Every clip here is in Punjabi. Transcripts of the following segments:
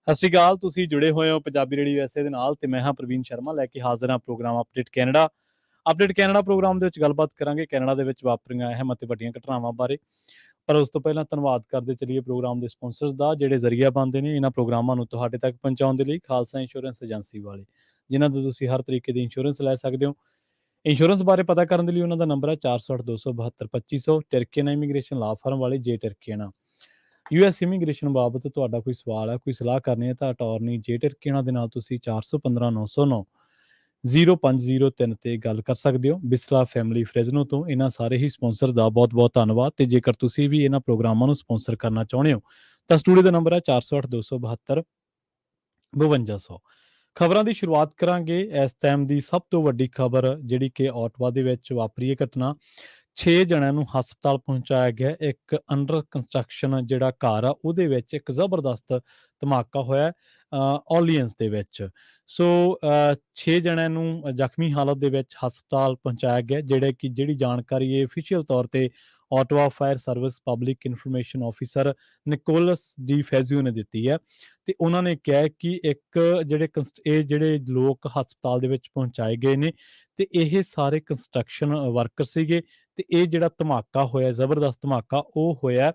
ਸਤਿ ਸ਼੍ਰੀ ਅਕਾਲ। ਤੁਸੀਂ ਜੁੜੇ ਹੋਏ ਹੋ ਪੰਜਾਬੀ ਰੇਡੀਓ USA ਦੇ ਨਾਲ ਤੇ ਮੈਂ ਹਾਂ ਪ੍ਰਵੀਨ ਸ਼ਰਮਾ ਲੈ ਕੇ ਹਾਜ਼ਰ ਹਾਂ program update Canada. Update Canada program ਦੇ ਵਿੱਚ ਗੱਲਬਾਤ ਕਰਾਂਗੇ ਕੈਨੇਡਾ ਦੇ ਵਿੱਚ ਵਾਪਰੀਆਂ ਅਹਿਮ ਅਤੇ ਵੱਡੀਆਂ ਘਟਨਾਵਾਂ ਬਾਰੇ। ਪਰ ਉਸ ਤੋਂ ਪਹਿਲਾਂ ਧੰਨਵਾਦ ਕਰਦੇ ਚੱਲੀਏ ਪ੍ਰੋਗਰਾਮ ਦੇ ਸਪਾਂਸਰਸ ਦਾ, ਜਿਹੜੇ ਜ਼ਰੀਆ ਬਣਦੇ ਨੇ ਇਹਨਾਂ ਪ੍ਰੋਗਰਾਮਾਂ ਨੂੰ ਤੁਹਾਡੇ ਤੱਕ ਪਹੁੰਚਾਉਣ ਦੇ ਲਈ। ਖਾਲਸਾ ਇੰਸ਼ੋਰੈਂਸ ਏਜੰਸੀ ਵਾਲੇ, ਜਿਨ੍ਹਾਂ ਤੋਂ ਤੁਸੀਂ ਹਰ ਤਰੀਕੇ ਦੀ ਇੰਸ਼ੋਰੈਂਸ ਲੈ ਸਕਦੇ ਹੋ। ਇੰਸ਼ੋਰੈਂਸ ਬਾਰੇ ਪਤਾ ਕਰਨ ਦੇ ਲਈ ਉਹਨਾਂ ਦਾ ਨੰਬਰ ਹੈ 408 272 2500। ਟਰਕੀਆਨਾ ਇਮੀਗ੍ਰੇਸ਼ਨ ਲਾ ਫਰਮ ਵਾਲੇ ਜੇ ਟਰਕੀਆਨਾ। US ਇਮੀਗ੍ਰੇਸ਼ਨ ਬਾਬਤ ਤੁਹਾਡਾ ਕੋਈ ਸਵਾਲ ਹੈ, ਕੋਈ ਸਲਾਹ ਕਰਨੀ ਹੈ ਤਾਂ ਅਟਾਰਨੀ ਜੇ ਟਰਕੀਆਨਾ ਦੇ ਨਾਲ ਤੁਸੀਂ 415 909 0503 ਤੇ ਗੱਲ ਕਰ ਸਕਦੇ ਹੋ। ਬਿਸਲਾ ਫੈਮਿਲੀ ਫਰੈਜ਼ਨੋ ਤੋਂ ਇਹਨਾਂ ਸਾਰੇ ਹੀ ਸਪਾਂਸਰ ਦਾ ਬਹੁਤ-ਬਹੁਤ ਧੰਨਵਾਦ। ਤੇ ਜੇਕਰ ਤੁਸੀਂ ਵੀ ਇਹਨਾਂ ਪ੍ਰੋਗਰਾਮਾਂ ਨੂੰ ਸਪਾਂਸਰ ਕਰਨਾ ਚਾਹੁੰਦੇ ਹੋ ਤਾਂ ਸਟੂਡੀਓ ਦਾ ਨੰਬਰ ਹੈ 408 272 5200। ਖਬਰਾਂ ਦੀ ਸ਼ੁਰੂਆਤ ਕਰਾਂਗੇ। ਇਸ ਟਾਈਮ ਦੀ ਸਭ ਤੋਂ ਵੱਡੀ ਖਬਰ ਜਿਹੜੀ ਕਿ ਓਟਵਾ ਦੇ ਵਿੱਚ ਵਾਪਰੀ ਇਹ ਘਟਨਾ, 6 ਜਣਿਆਂ ਨੂੰ ਹਸਪਤਾਲ ਪਹੁੰਚਾਇਆ ਗਿਆ। ਇੱਕ ਅੰਡਰ ਕੰਸਟਰਕਸ਼ਨ ਜਿਹੜਾ ਘਰ ਆ ਉਹਦੇ ਵਿੱਚ ਇੱਕ ਜ਼ਬਰਦਸਤ ਧਮਾਕਾ ਹੋਇਆ ਓਰਲੀਅਨਸ ਦੇ ਵਿੱਚ। ਸੋ 6 ਜਣਿਆਂ ਨੂੰ ਜ਼ਖਮੀ ਹਾਲਤ ਦੇ ਵਿੱਚ ਹਸਪਤਾਲ ਪਹੁੰਚਾਇਆ ਗਿਆ, ਜਿਹੜੀ ਜਾਣਕਾਰੀ ਇਹ ਅਫੀਸ਼ੀਅਲ ਤੌਰ ਤੇ Ottawa fire service public information officer Nicholas De Fazio ਨੇ ਦਿੱਤੀ ਹੈ। ਤੇ ਉਹਨਾਂ ਨੇ ਕਿਹਾ ਕਿ ਜਿਹੜੇ ਲੋਕ ਹਸਪਤਾਲ ਦੇ ਵਿੱਚ ਪਹੁੰਚਾਏ ਗਏ ਨੇ ਤੇ ਇਹ ਸਾਰੇ ਕੰਸਟਰਕਸ਼ਨ ਵਰਕਰ ਸੀਗੇ। ਤੇ ਇਹ ਜਿਹੜਾ ਧਮਾਕਾ ਹੋਇਆ, ਜ਼ਬਰਦਸਤ ਧਮਾਕਾ, ਉਹ ਹੋਇਆ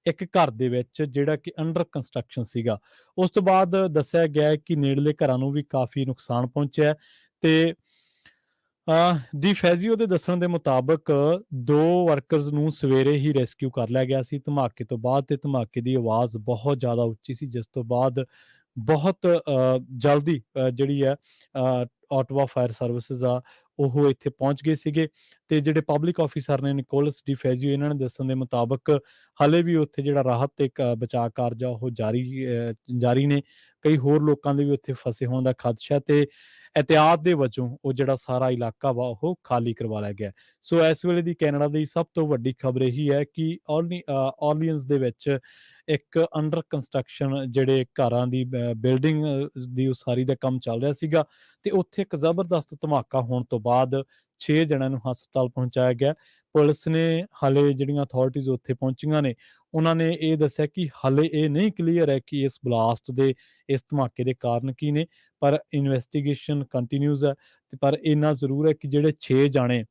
ਇੱਕ ਘਰ ਦੇ ਵਿੱਚ ਜਿਹੜਾ ਕਿ ਅੰਡਰ ਕੰਸਟਰਕਸ਼ਨ ਸੀਗਾ। ਉਸ ਤੋਂ ਬਾਅਦ ਦੱਸਿਆ ਗਿਆ ਕਿ ਨੇੜਲੇ ਘਰਾਂ ਨੂੰ ਵੀ ਕਾਫੀ ਨੁਕਸਾਨ ਪਹੁੰਚਿਆ। ਤੇ ਡੀ ਫੈਜ਼ੀਓ ਦੇ ਦੱਸਣ ਦੇ ਮੁਤਾਬਕ 2 ਵਰਕਰਸ ਨੂੰ ਸਵੇਰੇ ਹੀ ਰੈਸਕਿਊ ਕਰ ਲਿਆ ਗਿਆ ਸੀ ਧਮਾਕੇ ਤੋਂ ਬਾਅਦ। ਤੇ ਧਮਾਕੇ ਦੀ ਆਵਾਜ਼ ਬਹੁਤ ਜ਼ਿਆਦਾ ਉੱਚੀ ਸੀ, ਜਿਸ ਤੋਂ ਬਾਅਦ ਬਹੁਤ ਜਲਦੀ ਜਿਹੜੀ ਹੈ ਓਟਵਾ ਫਾਇਰ ਸਰਵਿਸਿਜ਼ ਆ ਉਹ ਇੱਥੇ ਪਹੁੰਚ ਗਏ ਸੀਗੇ। ਤੇ ਜਿਹੜੇ ਪਬਲਿਕ ਆਫਿਸਰ ਨੇ ਨਿਕੋਲਸ ਡੀ ਫੈਜ਼ੀਓ, ਇਹਨਾਂ ਨੇ ਦੱਸਣ ਦੇ ਮੁਤਾਬਕ ਹਾਲੇ ਵੀ ਉੱਥੇ ਜਿਹੜਾ ਰਾਹਤ ਤੇ ਬਚਾਅ ਕਾਰਜ ਆ ਉਹ ਜਾਰੀ ਨੇ। ਕਈ ਹੋਰ ਲੋਕਾਂ ਦੇ ਵੀ ਉੱਥੇ ਫਸੇ ਹੋਣ ਦਾ ਖਦਸ਼ਾ ਤੇ ਇਹਤਿਆਤ ਦੇ ਵਜੋਂ ਉਹ ਜਿਹੜਾ ਸਾਰਾ ਇਲਾਕਾ ਵਾ ਉਹ ਖਾਲੀ ਕਰਵਾ ਲਿਆ ਗਿਆ। ਸੋ ਇਸ ਵੇਲੇ ਦੀ ਕੈਨੇਡਾ ਦੀ ਸਭ ਤੋਂ ਵੱਡੀ ਖਬਰ ਇਹੀ ਹੈ ਕਿ ਓਰਲੀਅਨਸ ਦੇ ਵਿੱਚ ਇੱਕ ਅੰਡਰ ਕੰਸਟਰਕਸ਼ਨ ਜਿਹੜੇ ਘਰਾਂ ਦੀ ਬਿਲਡਿੰਗ ਦੀ ਉਸਾਰੀ ਦਾ ਕੰਮ ਚੱਲ ਰਿਹਾ ਸੀਗਾ ਤੇ ਉੱਥੇ ਇੱਕ ਜ਼ਬਰਦਸਤ ਧਮਾਕਾ ਹੋਣ ਤੋਂ ਬਾਅਦ 6 ਜਣਿਆਂ ਨੂੰ ਹਸਪਤਾਲ ਪਹੁੰਚਾਇਆ ਗਿਆ। ਪੁਲਿਸ ਨੇ ਹਾਲੇ ਜਿਹੜੀਆਂ ਅਥਾਰਟੀਜ਼ ਉੱਥੇ ਪਹੁੰਚੀਆਂ ਨੇ, ਉਹਨਾਂ ਨੇ ਇਹ ਦੱਸਿਆ ਕਿ ਹਾਲੇ ਇਹ ਨਹੀਂ ਕਲੀਅਰ ਹੈ ਕਿ ਇਸ ਬਲਾਸਟ ਦੇ, ਇਸ ਧਮਾਕੇ ਦੇ ਕਾਰਨ ਕੀ ਨੇ, ਪਰ ਇਨਵੈਸਟੀਗੇਸ਼ਨ ਕੰਟੀਨਿਊਜ਼ ਹੈ। ਪਰ ਇੰਨਾ ਜ਼ਰੂਰ ਹੈ ਕਿ ਜਿਹੜੇ 6 ਜਾਣੇ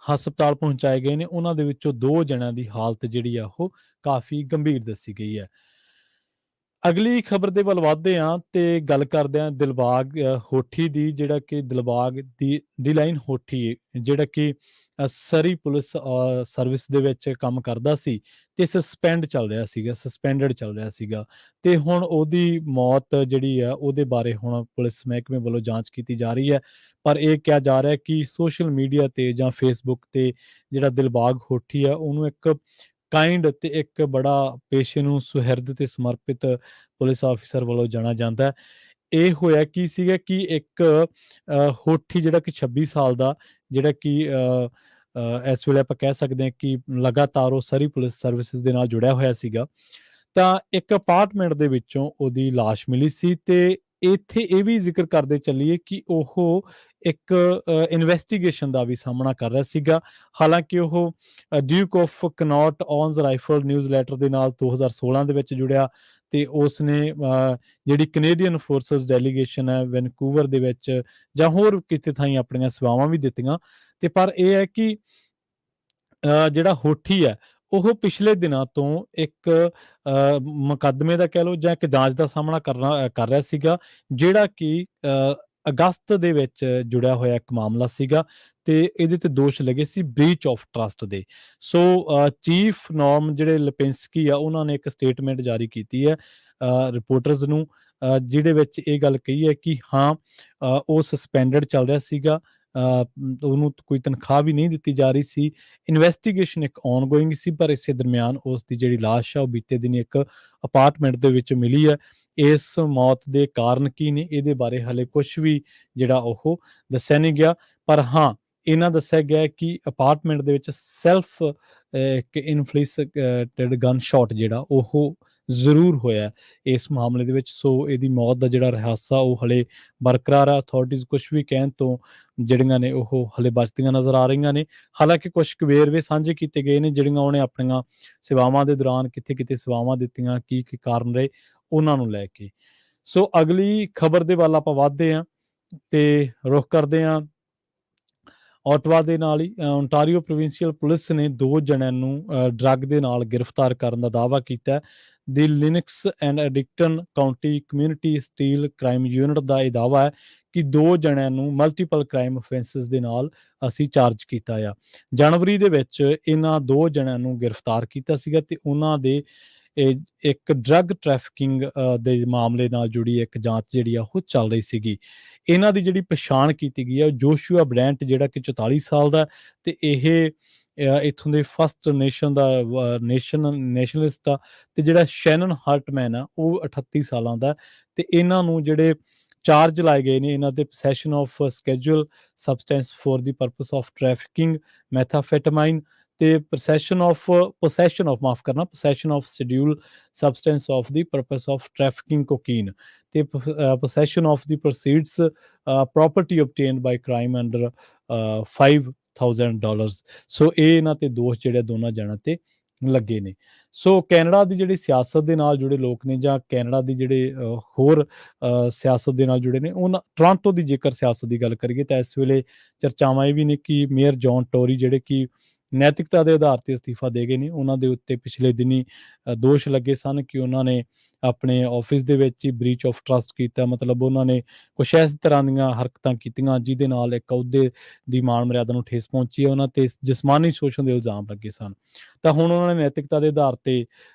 ਹਸਪਤਾਲ ਪਹੁੰਚਾਏ ਗਏ ਨੇ ਉਹਨਾਂ ਦੇ ਵਿੱਚੋਂ 2 ਜਣਿਆਂ ਦੀ ਹਾਲਤ ਜਿਹੜੀ ਆ ਉਹ ਕਾਫੀ ਗੰਭੀਰ ਦੱਸੀ ਗਈ ਹੈ। ਅਗਲੀ ਖਬਰ ਦੇ ਵੱਲ ਵਧਦੇ ਹਾਂ ਤੇ ਗੱਲ ਕਰਦੇ ਹਾਂ ਦਿਲਬਾਗ ਹੋਠੀ ਦੀ, ਜਿਹੜਾ ਕਿ ਦਿਲਬਾਗ ਦੀ ਡੀਲਾਈਨ ਹੋਠੀ, ਜਿਹੜਾ ਕਿ ਸਰੀ ਪੁਲਿਸ ਸਰਵਿਸ ਦੇ ਵਿੱਚ ਕੰਮ ਕਰਦਾ ਸੀ ਤੇ ਸਸਪੈਂਡਡ ਚੱਲ ਰਿਹਾ ਸੀਗਾ। ਤੇ ਹੁਣ ਉਹਦੀ ਮੌਤ ਜਿਹੜੀ ਆ ਉਹਦੇ ਬਾਰੇ ਹੁਣ ਪੁਲਿਸ ਮਹਿਕਮੇ ਵੱਲੋਂ ਜਾਂਚ ਕੀਤੀ ਜਾ ਰਹੀ ਹੈ। ਪਰ ਇਹ ਕਿਹਾ ਜਾ ਰਿਹਾ ਕਿ ਸੋਸ਼ਲ ਮੀਡੀਆ ਤੇ ਜਾਂ ਫੇਸਬੁੱਕ ਤੇ ਜਿਹੜਾ ਦਿਲਬਾਗ ਹੋਠੀ ਆ ਉਹਨੂੰ ਇੱਕ ਕਾਇੰਡ ਤੇ ਇੱਕ ਬੜਾ ਪੇਸ਼ੇ ਨੂੰ ਸੁਹਿਰਦ ਤੇ ਸਮਰਪਿਤ ਪੁਲਿਸ ਆਫਿਸਰ ਵੱਲੋਂ ਜਾਣਿਆ ਜਾਂਦਾ ਹੈ। ਇਹ ਹੋਇਆ ਕੀ ਸੀਗਾ ਕਿ ਇੱਕ ਹੋਠੀ ਜਿਹੜਾ ਕਿ 26 ਸਾਲ ਦਾ, ਜਿਹੜਾ ਕਿ ਇਸ ਵੇਲੇ ਆਪਾਂ ਕਹਿ ਸਕਦੇ ਹਾਂ ਕਿ ਲਗਾਤਾਰ ਉਹ ਸਰੀ ਪੁਲਿਸ ਸਰਵਿਸਿਜ਼ ਦੇ ਨਾਲ ਜੁੜਿਆ ਹੋਇਆ ਸੀਗਾ। ਤਾਂ ਇੱਕ ਅਪਾਰਟਮੈਂਟ ਦੇ ਵਿੱਚੋਂ ਉਹਦੀ ਲਾਸ਼ ਮਿਲੀ ਸੀ। ਤੇ ਇੱਥੇ ਇਹ ਵੀ ਜ਼ਿਕਰ ਕਰਦੇ ਚੱਲੀਏ ਕਿ ਉਹ ਇੱਕ ਇਨਵੈਸਟੀਗੇਸ਼ਨ ਦਾ ਵੀ ਸਾਹਮਣਾ ਕਰ ਰਿਹਾ ਸੀਗਾ। ਹਾਲਾਂਕਿ ਉਹ duke of Connaught ons rifle newsletter ਦੇ ਨਾਲ 2016 ਦੇ ਵਿੱਚ ਜੁੜਿਆ ਤੇ ਉਸਨੇ ਜਿਹੜੀ ਕੈਨੇਡੀਅਨ ਫੋਰਸਿਸ ਡੈਲੀਗੇਸ਼ਨ ਹੈ ਵੈਨਕੂਵਰ ਦੇ ਵਿੱਚ ਜਾਂ ਹੋਰ ਕਿਤੇ ਥਾਈਂ ਆਪਣੀਆਂ ਸੇਵਾਵਾਂ ਵੀ ਦਿੱਤੀਆਂ। ਤੇ ਪਰ ਇਹ ਹੈ ਕਿ ਜਿਹੜਾ ਹੋਠੀ ਹੈ ਉਹ ਪਿਛਲੇ ਦਿਨਾਂ ਤੋਂ ਇੱਕ ਮੁਕੱਦਮੇ ਦਾ ਕਹਿ ਲਓ ਜਾਂ ਇੱਕ ਜਾਂਚ ਦਾ ਸਾਹਮਣਾ ਕਰ ਰਿਹਾ ਸੀਗਾ, ਜਿਹੜਾ ਕਿ ਅਗਸਤ ਦੇ ਵਿੱਚ ਜੁੜਿਆ ਹੋਇਆ ਇੱਕ ਮਾਮਲਾ ਸੀਗਾ ਤੇ ਇਹਦੇ ਤੇ ਦੋਸ਼ ਲੱਗੇ ਸੀ ਬ੍ਰੀਚ ਆਫ ਟਰਸਟ ਦੇ। ਸੋ ਚੀਫ ਨੋਮ ਜਿਹੜੇ ਲਿਪਿੰਸਕੀ ਆ ਉਹਨਾਂ ਨੇ ਇੱਕ ਸਟੇਟਮੈਂਟ ਜਾਰੀ ਕੀਤੀ ਹੈ ਰਿਪੋਰਟਰਸ ਨੂੰ, ਜਿਹਦੇ ਵਿੱਚ ਇਹ ਗੱਲ ਕਹੀ ਹੈ ਕਿ ਹਾਂ ਉਹ ਸਸਪੈਂਡਡ ਚੱਲ ਰਿਹਾ ਸੀਗਾ, ਉਹਨੂੰ ਕੋਈ ਤਨਖਾਹ ਵੀ ਨਹੀਂ ਦਿੱਤੀ ਜਾ ਰਹੀ ਸੀ। ਇਨਵੈਸਟੀਗੇਸ਼ਨ ਇੱਕ ਔਨਗੋਇੰਗ ਸੀ, ਪਰ ਇਸੇ ਦਰਮਿਆਨ ਉਸ ਦੀ ਜਿਹੜੀ ਲਾਸ਼ ਆ ਉਹ ਬੀਤੇ ਦਿਨ ਇੱਕ ਅਪਾਰਟਮੈਂਟ ਦੇ ਵਿੱਚ ਮਿਲੀ ਹੈ। ਇਸ ਮੌਤ ਦੇ ਕਾਰਨ ਕੀ ਨੇ ਇਹਦੇ ਬਾਰੇ ਹਾਲੇ ਕੁਝ ਵੀ ਜਿਹੜਾ ਉਹ ਦੱਸਿਆ ਨਹੀਂ ਗਿਆ। ਪਰ ਹਾਂ ਇਹਨਾਂ ਦੱਸਿਆ ਗਿਆ ਕਿ ਅਪਾਰਟਮੈਂਟ ਦੇ ਵਿੱਚ ਸੈਲਫ ਇੱਕ ਇਨਫਲਿਕਟਡ ਗਨ ਸ਼ਾਟ ਜਿਹੜਾ ਉਹ ਜ਼ਰੂਰ ਹੋਇਆ ਇਸ ਮਾਮਲੇ ਦੇ ਵਿੱਚ। ਸੋ ਇਹਦੀ ਮੌਤ ਦਾ ਜਿਹੜਾ ਰਹੱਸ ਆ ਉਹ ਹਲੇ ਬਰਕਰਾਰ ਆ। ਅਥਾਰਟੀਜ਼ ਕੁਝ ਵੀ ਕਹਿਣ ਤੋਂ ਜਿਹੜੀਆਂ ਨੇ ਉਹ ਹਲੇ ਬਚਦੀਆਂ ਨਜ਼ਰ ਆ ਰਹੀਆਂ ਨੇ। ਹਾਲਾਂਕਿ ਕੁਝ ਕੁ ਵੇਰਵੇ ਸਾਂਝੇ ਕੀਤੇ ਗਏ ਨੇ ਜਿਹੜੀਆਂ ਉਹਨੇ ਆਪਣੀਆਂ ਸੇਵਾਵਾਂ ਦੇ ਦੌਰਾਨ ਕਿੱਥੇ ਕਿੱਥੇ ਸੇਵਾਵਾਂ ਦਿੱਤੀਆਂ, ਕੀ ਕੀ ਕਾਰਨ ਰਹੇ, ਉਹਨਾਂ ਨੂੰ ਲੈ ਕੇ। ਸੋ ਅਗਲੀ ਖਬਰ ਦੇ ਵੱਲ ਆਪਾਂ ਵੱਧਦੇ ਹਾਂ ਤੇ ਰੁਖ ਕਰਦੇ ਹਾਂ ਓਟਵਾ ਦੇ ਨਾਲ ਹੀ। ਓਨਟਾਰੀਓ ਪ੍ਰੋਵਿੰਸ਼ੀਅਲ ਪੁਲਿਸ ਨੇ 2 ਜਣਿਆਂ ਨੂੰ ਡਰੱਗ ਦੇ ਨਾਲ ਗ੍ਰਿਫਤਾਰ ਕਰਨ ਦਾ ਦਾਅਵਾ ਕੀਤਾ ਹੈ। The Lennox and Addington county community street crime unit ਦਾ ਇਹ ਦਾਅਵਾ ਹੈ ਕਿ 2 ਜਣਿਆਂ ਨੂੰ ਮਲਟੀਪਲ ਕ੍ਰਾਈਮ ਅਫੈਂਸਿਸ ਦੇ ਨਾਲ ਅਸੀਂ ਚਾਰਜ ਕੀਤਾ ਆ। ਜਨਵਰੀ ਦੇ ਵਿੱਚ ਇਹਨਾਂ 2 ਜਣਿਆਂ ਨੂੰ ਗ੍ਰਿਫਤਾਰ ਕੀਤਾ ਸੀਗਾ ਤੇ ਉਹਨਾਂ ਦੇ ਇੱਕ ਡਰੱਗ ਟ੍ਰੈਫਿਕਿੰਗ ਦੇ ਮਾਮਲੇ ਨਾਲ ਜੁੜੀ ਇੱਕ ਜਾਂਚ ਜਿਹੜੀ ਆ ਉਹ ਚੱਲ ਰਹੀ ਸੀਗੀ। ਇਹਨਾਂ ਦੀ ਜਿਹੜੀ ਪਛਾਣ ਕੀਤੀ ਗਈ ਹੈ ਜੋਸ਼ੂਆ ਬ੍ਰੈਂਟ, ਜਿਹੜਾ ਕਿ 44 ਸਾਲ ਦਾ ਤੇ ਇਹ ਇੱਥੋਂ ਦੇ ਫਸਟ ਨੇਸ਼ਨ ਦਾ ਨੈਸ਼ਨਲਿਸਟ ਆ। ਤੇ ਜਿਹੜਾ ਸ਼ੈਨਨ ਹਾਰਟਮੈਨ ਆ ਉਹ 38 ਸਾਲਾਂ ਦਾ। ਤੇ ਇਹਨਾਂ ਨੂੰ ਜਿਹੜੇ ਚਾਰਜ ਲਾਏ ਗਏ ਨੇ, ਇਹਨਾਂ ਦੇ possession of schedule substance for the purpose of trafficking methamphetamine ਤੇ possession of schedule substance of the purpose of trafficking cocaine ਤੇ possession of the proceeds property obtained by crime under $5,000। So ਇਹ ਇਹਨਾਂ ਤੇ ਦੋਸ਼ ਜਿਹੜੇ ਦੋਨਾਂ ਜਣਾਂ ਤੇ ਲੱਗੇ ਨੇ। ਸੋ ਕੈਨੇਡਾ ਦੀ ਜਿਹੜੀ ਸਿਆਸਤ ਦੇ ਨਾਲ ਜੁੜੇ ਲੋਕ ਨੇ ਜਾਂ ਕੈਨੇਡਾ ਦੀ ਜਿਹੜੇ ਹੋਰ ਸਿਆਸਤ ਦੇ ਨਾਲ ਜੁੜੇ ਨੇ, ਉਹਨਾਂ ਟੋਰਾਂਟੋ ਦੀ ਜੇਕਰ ਸਿਆਸਤ ਦੀ ਗੱਲ ਕਰੀਏ ਤਾਂ ਇਸ ਵੇਲੇ ਚਰਚਾਵਾਂ ਇਹ ਵੀ ਨੇ ਕਿ ਮੇਅਰ ਜੌਨ ਟੋਰੀ, ਜਿਹੜੇ ਕਿ ਨੈਤਿਕਤਾ ਦੇ ਆਧਾਰ ਤੇ ਅਸਤੀਫਾ ਦੇ ਗਏ ਨੇ, ਉਹਨਾਂ ਦੇ ਉੱਤੇ ਪਿਛਲੇ ਦਿਨੀ ਦੋਸ਼ ਲੱਗੇ ਸਨ ਕਿ ਉਹਨਾਂ ਨੇ ਆਪਣੇ ਆਫਿਸ ਦੇ ਵਿੱਚ ਹੀ ਬ੍ਰੀਚ ਆਫ ਟਰਸਟ ਕੀਤਾ। ਮਤਲਬ ਉਹਨਾਂ ਨੇ ਕੁਛ ਇਸ ਤਰ੍ਹਾਂ ਦੀਆਂ ਹਰਕਤਾਂ ਕੀਤੀਆਂ ਜਿਹਦੇ ਨਾਲ ਇੱਕ ਅਹੁਦੇ ਦੀ ਮਾਣ ਮਰਿਆਦਾ ਨੂੰ ਠੇਸ ਪਹੁੰਚੀ ਹੈ। ਉਹਨਾਂ ਤੇ ਜਿਸਮਾਨੀ ਸ਼ੋਸ਼ਣ ਦੇ ਇਲਜ਼ਾਮ ਲੱਗੇ ਸਨ। ਤਾਂ ਹੁਣ ਉਹਨਾਂ ਨੇ ਨੈਤਿਕਤਾ ਦੇ ਆਧਾਰ ਤੇ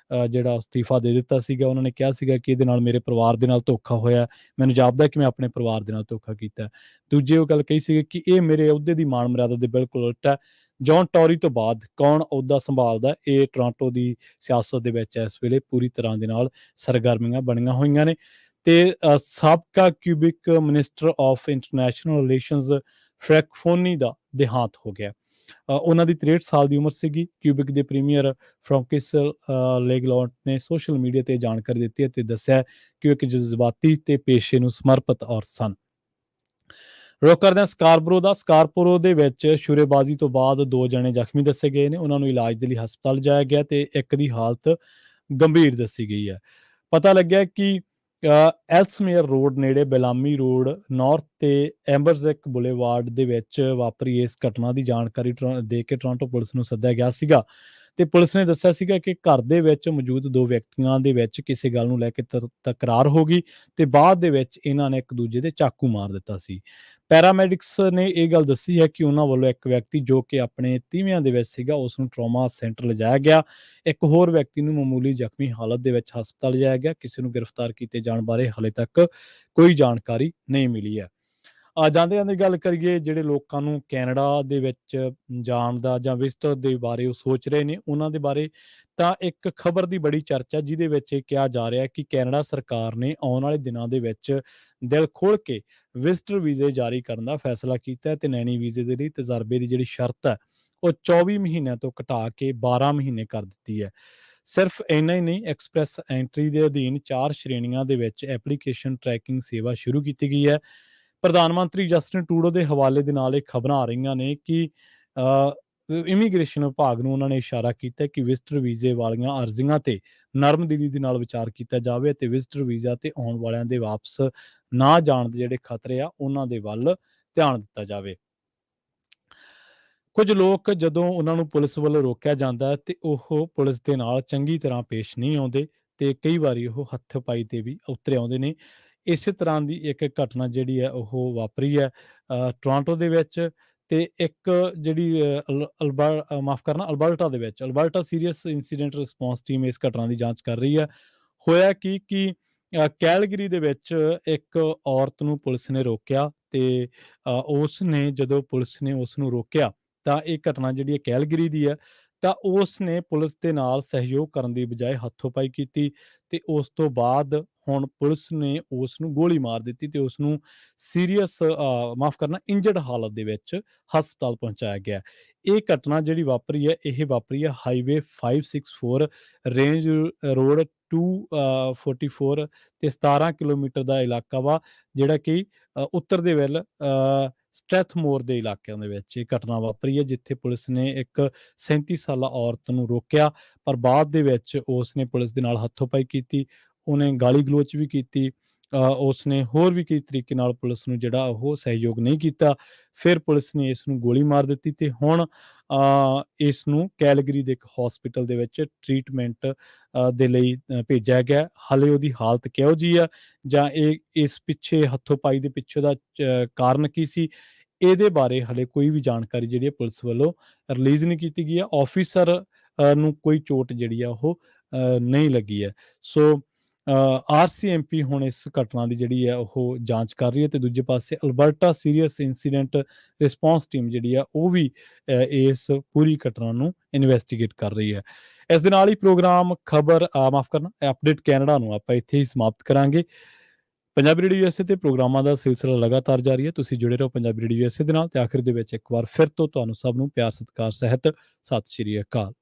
ਜਿਹੜਾ ਅਸਤੀਫਾ ਦੇ ਦਿੱਤਾ ਸੀਗਾ। ਉਹਨਾਂ ਨੇ ਕਿਹਾ ਸੀਗਾ ਕਿ ਇਹਦੇ ਨਾਲ ਮੇਰੇ ਪਰਿਵਾਰ ਦੇ ਨਾਲ ਧੋਖਾ ਹੋਇਆ, ਮੈਨੂੰ ਜਾਪਦਾ ਕਿ ਮੈਂ ਆਪਣੇ ਪਰਿਵਾਰ ਦੇ ਨਾਲ ਧੋਖਾ ਕੀਤਾ। ਦੂਜੀ ਉਹ ਗੱਲ ਕਹੀ ਸੀਗੀ ਕਿ ਇਹ ਮੇਰੇ ਅਹੁਦੇ ਦੀ ਮਾਣ ਮਰਿਆਦਾ ਦੇ ਬਿਲਕੁਲ ਉਲਟ ਹੈ। ਜੌਨ ਟੋਰੀ ਤੋਂ ਬਾਅਦ ਕੌਣ ਅਹੁਦਾ ਸੰਭਾਲਦਾ, ਇਹ ਟੋਰਾਂਟੋ ਦੀ ਸਿਆਸਤ ਦੇ ਵਿੱਚ ਇਸ ਵੇਲੇ ਪੂਰੀ ਤਰ੍ਹਾਂ ਦੇ ਨਾਲ ਸਰਗਰਮੀਆਂ ਬਣੀਆਂ ਹੋਈਆਂ ਨੇ। ਤੇ ਸਾਬਕਾ Quebec minister of international relations Frank ਫੋਨੀ ਦਾ ਦੇਹਾਂਤ ਹੋ ਗਿਆ। ਉਹਨਾਂ ਦੀ 63 ਸਾਲ ਦੀ ਉਮਰ ਸੀਗੀ। ਕਿਊਬਿਕ ਦੇ ਪ੍ਰੀਮੀਅਰ ਫ੍ਰਾਂਕਿਸ ਲੇਗਲੌਟ ਨੇ ਸੋਸ਼ਲ ਮੀਡੀਆ ਤੇ ਜਾਣਕਾਰੀ ਦਿੱਤੀ ਅਤੇ ਦੱਸਿਆ ਕਿ ਉਹ ਇੱਕ ਜਜ਼ਬਾਤੀ ਤੇ ਪੇਸ਼ੇ ਨੂੰ ਸਮਰਪਿਤ ਔਰਤ ਸਨ। ਰੁਕ ਕਰਦੇ ਹਾਂ ਸਕਾਰਪੋਰੋ ਦੇ ਵਿੱਚ ਸ਼ੁਰੇਬਾਜ਼ੀ ਤੋਂ ਬਾਅਦ 2 ਜਣੇ ਜ਼ਖਮੀ ਦੱਸੇ ਗਏ ਨੇ। ਉਹਨਾਂ ਨੂੰ ਇਲਾਜ ਦੇ ਲਈ ਹਸਪਤਾਲ ਲਿਜਾਇਆ ਗਿਆ ਤੇ ਇੱਕ ਦੀ ਹਾਲਤ ਗੰਭੀਰ ਦੱਸੀ ਗਈ ਹੈ। ਪਤਾ ਲੱਗਿਆ ਕਿ ਐਲਸਮੇਅਰ ਰੋਡ ਨੇੜੇ ਬੈਲਾਮੀ ਰੋਡ ਨਾਰਥ ਤੇ ਐਂਬਰਜ਼ੈਕ ਬੁਲੇਵਾਰਡ ਦੇ ਵਿੱਚ ਵਾਪਰੀ ਇਸ ਘਟਨਾ ਦੀ ਜਾਣਕਾਰੀ ਦੇ ਕੇ ਟੋਰਾਂਟੋ ਪੁਲਿਸ ਨੂੰ ਸੱਦਿਆ ਗਿਆ ਸੀਗਾ। ਤੇ ਪੁਲਿਸ ਨੇ ਦੱਸਿਆ ਸੀਗਾ ਕਿ ਘਰ ਦੇ ਵਿੱਚ ਮੌਜੂਦ 2 ਵਿਅਕਤੀਆਂ ਦੇ ਵਿੱਚ ਕਿਸੇ ਗੱਲ ਨੂੰ ਲੈ ਕੇ ਤਕਰਾਰ ਹੋ ਗਈ ਤੇ ਬਾਅਦ ਦੇ ਵਿੱਚ ਇਹਨਾਂ ਨੇ ਇੱਕ ਦੂਜੇ ਦੇ ਚਾਕੂ ਮਾਰ ਦਿੱਤਾ ਸੀ। ਪੈਰਾਮੈਡਿਕਸ ਨੇ ਇਹ ਗੱਲ ਦੱਸੀ ਹੈ ਕਿ ਉਹਨਾਂ ਵੱਲੋਂ ਇੱਕ ਵਿਅਕਤੀ ਜੋ ਕਿ ਆਪਣੇ 30ਵਿਆਂ ਦੇ ਵਿੱਚ ਸੀਗਾ, ਉਸ ਨੂੰ ਟਰਾਮਾ ਸੈਂਟਰ ਲਿਜਾਇਆ ਗਿਆ। ਇੱਕ ਹੋਰ ਵਿਅਕਤੀ ਨੂੰ ਮਾਮੂਲੀ ਜ਼ਖਮੀ ਹਾਲਤ ਦੇ ਵਿੱਚ ਹਸਪਤਾਲ ਲਿਜਾਇਆ ਗਿਆ। ਕਿਸੇ ਨੂੰ ਗ੍ਰਿਫਤਾਰ ਕੀਤੇ ਜਾਣ ਬਾਰੇ ਹਾਲੇ ਤੱਕ ਕੋਈ ਜਾਣਕਾਰੀ ਨਹੀਂ ਮਿਲੀ ਹੈ। ਜਾਂਦੇ ਗੱਲ ਕਰੀਏ ਜਿਹੜੇ ਲੋਕਾਂ ਨੂੰ ਕੈਨੇਡਾ ਦੇ ਵਿੱਚ ਜਾਣ ਦਾ ਜਾਂ ਵਿਜ਼ਟਰ ਦੇ ਬਾਰੇ ਉਹ ਸੋਚ ਰਹੇ ਨੇ, ਉਹਨਾਂ ਦੇ ਬਾਰੇ ਤਾਂ ਇੱਕ ਖਬਰ ਦੀ ਬੜੀ ਚਰਚਾ ਜਿਹਦੇ ਵਿੱਚ ਇਹ ਕਿਹਾ ਜਾ ਰਿਹਾ ਕਿ ਕੈਨੇਡਾ ਸਰਕਾਰ ਨੇ ਆਉਣ ਵਾਲੇ ਦਿਨਾਂ ਦੇ ਵਿੱਚ ਦਿਲ ਖੋਲ੍ਹ ਕੇ ਵਿਜ਼ਟਰ ਵੀਜ਼ੇ ਜਾਰੀ ਕਰਨ ਦਾ ਫੈਸਲਾ ਕੀਤਾ ਹੈ ਤੇ ਨੈਣੀ ਵੀਜ਼ੇ ਦੇ ਲਈ ਤਜਰਬੇ ਦੀ ਜਿਹੜੀ ਸ਼ਰਤ ਹੈ ਉਹ 24 ਮਹੀਨਿਆਂ ਤੋਂ ਘਟਾ ਕੇ 12 ਮਹੀਨੇ ਕਰ ਦਿੱਤੀ ਹੈ। ਸਿਰਫ ਇੰਨਾ ਹੀ ਨਹੀਂ, ਐਕਸਪ੍ਰੈਸ ਐਂਟਰੀ ਦੇ ਅਧੀਨ 4 ਸ਼੍ਰੇਣੀਆਂ ਦੇ ਵਿੱਚ ਐਪਲੀਕੇਸ਼ਨ ਟਰੈਕਿੰਗ ਸੇਵਾ ਸ਼ੁਰੂ ਕੀਤੀ ਗਈ ਹੈ। ਪ੍ਰਧਾਨ ਮੰਤਰੀ ਜਸਟਿਨ ਟਰੂਡੋ ਦੇ ਹਵਾਲੇ ਦੇ ਨਾਲ ਇਹ ਖਬਰਾਂ ਆ ਰਹੀਆਂ ਨੇ ਕਿ ਇਮੀਗ੍ਰੇਸ਼ਨ ਵਿਭਾਗ ਨੂੰ ਉਹਨਾਂ ਨੇ ਇਸ਼ਾਰਾ ਕੀਤਾ ਕਿ ਵਿਜ਼ਟਰ ਵੀਜ਼ੇ ਵਾਲੀਆਂ ਅਰਜ਼ੀਆਂ ਤੇ ਨਰਮਦਿਲੀ ਦੇ ਨਾਲ ਵਿਚਾਰ ਕੀਤਾ ਜਾਵੇ ਅਤੇ ਵਿਜ਼ਟਰ ਵੀਜ਼ਾ ਤੇ ਆਉਣ ਵਾਲਿਆਂ ਦੇ ਵਾਪਸ ਨਾ ਜਾਣ ਦੇ ਜਿਹੜੇ ਖਤਰੇ ਆ ਉਹਨਾਂ ਦੇ ਵੱਲ ਧਿਆਨ ਦਿੱਤਾ ਜਾਵੇ। ਕੁਝ ਲੋਕ ਜਦੋਂ ਉਹਨਾਂ ਨੂੰ ਪੁਲਿਸ ਵੱਲੋਂ ਰੋਕਿਆ ਜਾਂਦਾ ਹੈ ਤੇ ਉਹ ਪੁਲਿਸ ਦੇ ਨਾਲ ਚੰਗੀ ਤਰ੍ਹਾਂ ਪੇਸ਼ ਨਹੀਂ ਆਉਂਦੇ ਤੇ ਕਈ ਵਾਰੀ ਉਹ ਹੱਥ-ਪਾਈ ਤੇ ਵੀ ਉਤਰ ਆਉਂਦੇ ਨੇ। ਇਸੇ ਤਰ੍ਹਾਂ ਦੀ ਇੱਕ ਘਟਨਾ ਜਿਹੜੀ ਹੈ ਉਹ ਵਾਪਰੀ ਹੈ ਟੋਰਾਂਟੋ ਦੇ ਵਿੱਚ ਤੇ ਇੱਕ ਜਿਹੜੀ ਅਲਬਰਟਾ ਦੇ ਵਿੱਚ Alberta serious incident response team ਇਸ ਘਟਨਾ ਦੀ ਜਾਂਚ ਕਰ ਰਹੀ ਹੈ। ਹੋਇਆ ਕਿ ਕੈਲਗਰੀ ਦੇ ਵਿੱਚ ਇੱਕ ਔਰਤ ਨੂੰ ਪੁਲਿਸ ਨੇ ਰੋਕਿਆ ਤੇ ਜਦੋਂ ਪੁਲਿਸ ਨੇ ਉਸ ਨੂੰ ਰੋਕਿਆ ਤਾਂ ਇਹ ਘਟਨਾ ਜਿਹੜੀ ਹੈ ਕੈਲਗਰੀ ਦੀ ਹੈ। ਤਾਂ ਉਸ ਨੇ ਪੁਲਿਸ ਦੇ ਨਾਲ ਸਹਿਯੋਗ ਕਰਨ ਦੀ ਬਜਾਏ ਹੱਥੋਂ-ਪਾਈ ਕੀਤੀ ਤੇ ਉਸ ਤੋਂ ਬਾਅਦ ਹੁਣ ਪੁਲਿਸ ਨੇ ਉਸ ਨੂੰ ਗੋਲੀ ਮਾਰ ਦਿੱਤੀ ਤੇ ਉਸ ਨੂੰ ਇੰਜਰਡ ਹਾਲਤ ਦੇ ਵਿੱਚ ਹਸਪਤਾਲ ਪਹੁੰਚਾਇਆ ਗਿਆ। ਇਹ ਘਟਨਾ ਜਿਹੜੀ ਵਾਪਰੀ ਹੈ ਹਾਈਵੇ 564 ਰੇਂਜ ਰੋਡ 244 ਤੇ 17 ਕਿਲੋਮੀਟਰ ਦਾ ਇਲਾਕਾ ਵਾ, ਜਿਹੜਾ ਕਿ ਉੱਤਰ ਦੇ ਵੱਲ ਸਟ੍ਰੈਥਮੋਰ ਦੇ ਇਲਾਕਿਆਂ ਦੇ ਵਿੱਚ ਇਹ ਘਟਨਾ ਵਾਪਰੀ ਹੈ, ਜਿੱਥੇ ਪੁਲਿਸ ਨੇ ਇੱਕ 37 ਸਾਲਾ ਔਰਤ ਨੂੰ ਰੋਕਿਆ ਪਰ ਬਾਅਦ ਦੇ ਵਿੱਚ ਉਸ ਨੇ ਪੁਲਿਸ ਦੇ ਨਾਲ ਹੱਥੋਂ-ਪਾਈ ਕੀਤੀ। ਉਹਨੇ ਗਾਲੀ ਗਲੋਚ ਵੀ ਕੀਤੀ। ਉਸਨੇ ਹੋਰ ਵੀ ਕਈ ਤਰੀਕੇ ਨਾਲ ਪੁਲਿਸ ਨੂੰ ਜਿਹੜਾ ਉਹ ਸਹਿਯੋਗ ਨਹੀਂ ਕੀਤਾ। ਫਿਰ ਪੁਲਿਸ ਨੇ ਇਸ ਨੂੰ ਗੋਲੀ ਮਾਰ ਦਿੱਤੀ ਤੇ ਹੁਣ ਇਸ ਨੂੰ ਕੈਲਗਰੀ ਦੇ ਇੱਕ ਹੌਸਪੀਟਲ ਦੇ ਵਿੱਚ ਟ੍ਰੀਟਮੈਂਟ ਦੇ ਲਈ ਭੇਜਿਆ ਗਿਆ। ਹਾਲੇ ਉਹਦੀ ਹਾਲਤ ਕਿਹੋ ਜਿਹੀ ਆ ਜਾਂ ਇਸ ਪਿੱਛੇ ਹੱਥੋਂ-ਪਾਈ ਦੇ ਪਿੱਛੇ ਦਾ ਕਾਰਨ ਕੀ ਸੀ, ਇਹਦੇ ਬਾਰੇ ਹਾਲੇ ਕੋਈ ਵੀ ਜਾਣਕਾਰੀ ਜਿਹੜੀ ਹੈ ਪੁਲਿਸ ਵੱਲੋਂ ਰਿਲੀਜ਼ ਨਹੀਂ ਕੀਤੀ ਗਈ ਹੈ। ਆਫਿਸਰ ਨੂੰ ਕੋਈ ਚੋਟ ਜਿਹੜੀ ਆ ਉਹ ਨਹੀਂ ਲੱਗੀ ਹੈ। ਸੋ ਆਰਸੀਐਮਪੀ ਹੁਣ ਇਸ ਘਟਨਾ ਦੀ ਜਿਹੜੀ ਹੈ ਉਹ ਜਾਂਚ ਕਰ ਰਹੀ ਹੈ ਤੇ ਦੂਜੇ ਪਾਸੇ Alberta serious incident response team ਜਿਹੜੀ ਆ ਉਹ ਵੀ ਇਸ ਪੂਰੀ ਘਟਨਾ ਨੂੰ ਇਨਵੈਸਟੀਗੇਟ ਕਰ ਰਹੀ ਹੈ। ਇਸ ਦੇ ਨਾਲ ਹੀ ਪ੍ਰੋਗਰਾਮ ਖਬਰ ਮਾਫ ਕਰਨਾ ਅਪਡੇਟ ਕੈਨੇਡਾ ਨੂੰ ਆਪਾਂ ਇੱਥੇ ਹੀ ਸਮਾਪਤ ਕਰਾਂਗੇ। ਪੰਜਾਬੀ ਰੇਡੀਓ ਯੂਐਸਏ ਤੇ ਪ੍ਰੋਗਰਾਮਾਂ ਦਾ ਸਿਲਸਿਲਾ ਲਗਾਤਾਰ ਜਾਰੀ ਹੈ। ਤੁਸੀਂ ਜੁੜੇ ਰਹੋ ਪੰਜਾਬੀ ਰੇਡੀਓ ਯੂਐਸਏ ਦੇ ਨਾਲ ਤੇ ਆਖਿਰ ਦੇ ਵਿੱਚ ਇੱਕ ਵਾਰ ਫਿਰ ਤੋਂ ਤੁਹਾਨੂੰ ਸਭ ਨੂੰ ਪਿਆਰ ਸਤਿਕਾਰ ਸਹਿਤ ਸਤਿ ਸ਼੍ਰੀ ਅਕਾਲ।